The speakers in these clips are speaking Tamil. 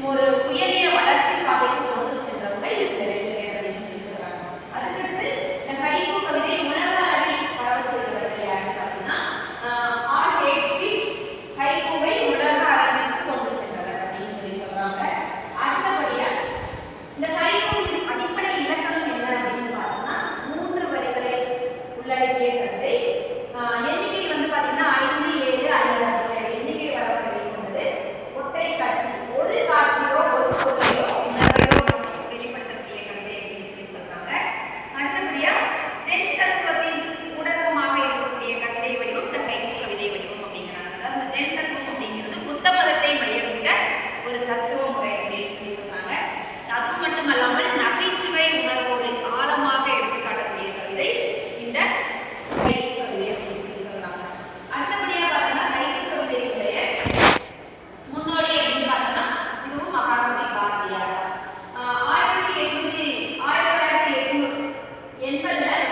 ஒரு உயரிய வளர்ச்சி பாதைக்கு கொண்டு சென்றவங்க இந்த 2 பேர் அப்படின்னு சொல்லி சொல்றாங்க. அதுக்கடுத்து இந்த ஹைக்கூ கவிதை உலக அளவில் பரவச் செய்தவர்கள் யாருன்னு பார்த்தீங்கன்னா R.H. Fields ஹைக்கூவை உலக அளவிற்கு கொண்டு சென்றவர் அப்படின்னு சொல்லி சொல்றாங்க. அடுத்தபடியா இந்த ஹைக்கூவின் அடிப்படை இலக்கணம் என்ன அப்படின்னு பார்த்தோம்னா 3 வரிகளை உள்ளடக்கிய கவிதை. எண்ணிக்கை வந்து பார்த்தீங்கன்னா 5, 7, 5 அப்படிங்கிற எண்ணிக்கை வரம்புகளை கொண்டது. ஒற்றை காட்சி, ஒரு காட்சியோ ஒரு பொருளையோ உணர்வையோ வெளிப்படுத்தக்கூடிய கவிதை அப்படின்னு சொல்லி சொல்றாங்க. அடுத்தபடியா ஜென் தத்துவத்தின் ஊடகமாக இருக்கக்கூடிய கவிதை வடிவம் இந்த ஹைக்கூ கவிதை வடிவம் அப்படிங்கிறாங்க. அதாவது இந்த ஜென் தத்துவம் அப்படிங்கிறது புத்த மதத்தை மையமிட்ட ஒரு தத்துவ முறை அப்படின்னு சொல்லி சொல்றாங்க. அது மட்டுமல்லாமல் நகைச்சுவை உணர்வோடு ஆழமாக எடுத்து காட்டக்கூடிய கவிதை இந்த ஹைக்கூ கவிதை அப்படின்னு சொல்லி சொல்றாங்க. அடுத்தபடியா பார்த்தீங்கன்னா ஹைக்கூ கவிதையுடைய முன்னோடி அப்படின்னு பார்த்தோம்னா இதுவும் மகாகவி பாரதியார். 1880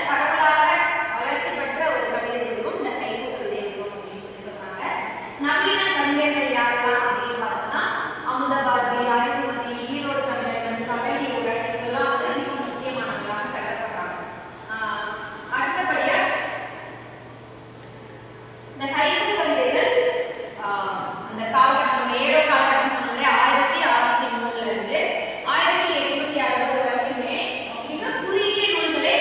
பரவலாக வளர்ச்சி பெற்ற ஒரு கவிதை வடிவம் இந்த ஹைக்கூ கவிதை வடிவம் அப்படின்னு சொல்லி சொல்றாங்க. நவீன கவிஞர்கள் யாரெல்லாம் அப்படின்னு பார்த்தோம்னா அமுதபாரதி, அறிவுமதி, ஈரோடு தமிழன், கவலியூரன் இதெல்லாம் வந்து மிக முக்கியமானவர்களாக கருதப்படுறாங்க. அடுத்தபடியா இந்த ஹைக்கூ கவிதைகள் அந்த காலகட்டம் நம்ம ஏழோ காலகட்டம் சொன்னாலே 1603 இருந்து 1860 வரைக்குமே மிக குறுகிய நூல்களே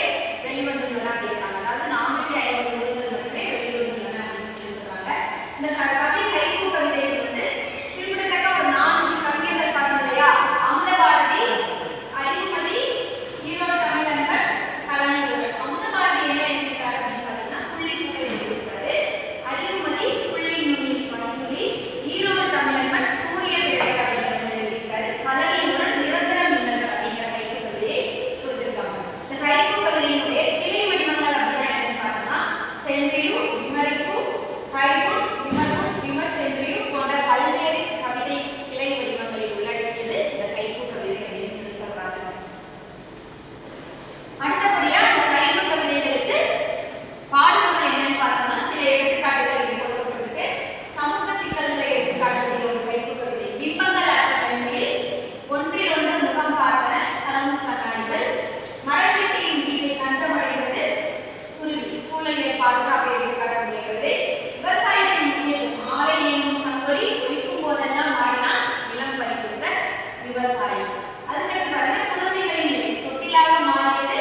வெளிவந்துள்ளன அப்படின்னாங்க. அதாவது 450 நூல்கள் மட்டுமே வெளிவந்துள்ளன அப்படின்னு சொல்லி சொல்றாங்க. இந்த கவி ஹைக்கூ கவிதைகள் வந்து குறிப்பிடத்தக்க ஒரு 4 கவிஞர்கள் பார்த்தோம் இல்லையா, அமுதபாரதி, அறிவுமதி, ஈரோடு தமிழன்பன், கவலியூரன். அமுதபாரதி என்ன எழுதியிருக்காரு அப்படின்னு பார்த்தீங்கன்னா புள்ளி பூவை எழுதியிருக்காரு. அறிவுமதி புள்ளி நுனி மணிமொழி, ஈரோடு தமிழன்பன் சூரிய விளக்கு அப்படிங்கிறத எழுதியிருக்காரு. கவலியூரன் நிரந்தர மின்னல் அப்படிங்கிற ஹைக்கூ கவிதையை கொடுத்திருக்காங்க. இந்த ஹைக்கூ கவிதையினுடைய கிளை வடிவங்கள் அப்படின்னா என்னன்னு பார்த்தோம்னா சென்றியு, விமரிப்பு, ஹைக்கூ, விமர்வு, விமர் சென்றியு போன்ற பல்வேறு கவிதை கிளை வடிவங்களை உள்ளடக்கியது இந்த ஹைக்கூ கவிதை அப்படின்னு சொல்லி சொல்றாங்க. அடுத்தபடியா இந்த ஹைக்கூ கவிதைகளுக்கு பாடல்கள் என்னன்னு பார்த்தோம்னா சில எடுத்துக்காட்டுகள் இங்கே கொடுக்கப்பட்டிருக்கு. சமூக சிக்கல்களை எடுத்துக்காட்டக்கூடிய ஒரு ஹைக்கூ கவிதை. பிம்பங்கள் அற்ற தன்மையில் ஒன்றிலொன்று முகம் பார்ப்பன சலமு கண்ணாடிகள், மரச்செடியின் கீழே தஞ்சமடைவது குருவி, சூழலியல் பாதுகாப்பை எடுத்துக்காட்டக்கூடிய கவிதை. விவசாயத்தின் முக்கியத்துவம், ஆலை இயங்கும் சங்கொலி ஒழிக்கும் போதெல்லாம் மாறினான் இளம் பறிகொடுத்த விவசாயி. அதுக்கடுத்து பாருங்க குழந்தைகளின் நிலை, தொட்டிலாக மாறியது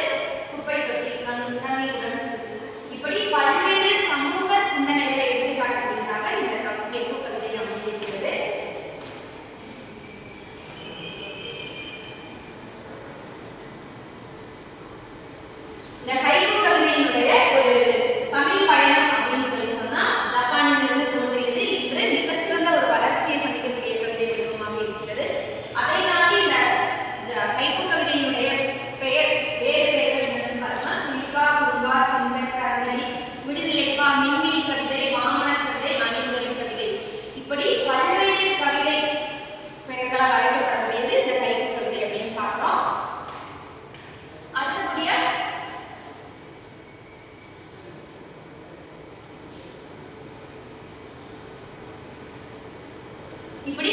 குப்பை தொட்டி, கண்ணீருடன் சுசு. இப்படி பல்வேறு சமூக சிந்தனைகளை எடுத்துக்காட்டக்கூடியதாக இந்த ஹைக்கூ கவிதை அமைந்திருக்கிறது. இந்த ஹைக்கூ கவிதையினுடைய ஒரு தமிழ் பயணம் அப்படின்னு சொல்லி சொன்னா ஜப்பானிலிருந்து தோன்றியது. இன்று மிகச்சிறந்த ஒரு வளர்ச்சியை சந்திக்கக்கூடிய கவிதை வடிவமாக இருக்கிறது. அதை தாண்டி இந்த ஹைக்கூ கவிதையினுடைய வேறு பெயர்கள் என்னன்னு பார்த்தோம்னா துலிபா, குருபா, சிந்தர், கரளி, விடுநிலைப்பா, மின்மினி கவிதை, வாமன கவிதை, அணிவுகளின் கவிதை, இப்படி பல்வேறு கவிதை பெயர்களால் அழைக்கப்படக்கூடியது இந்த ஹைக்கூ கவிதை அப்படின்னு பார்க்கிறோம். அடுத்தபடியா இப்படி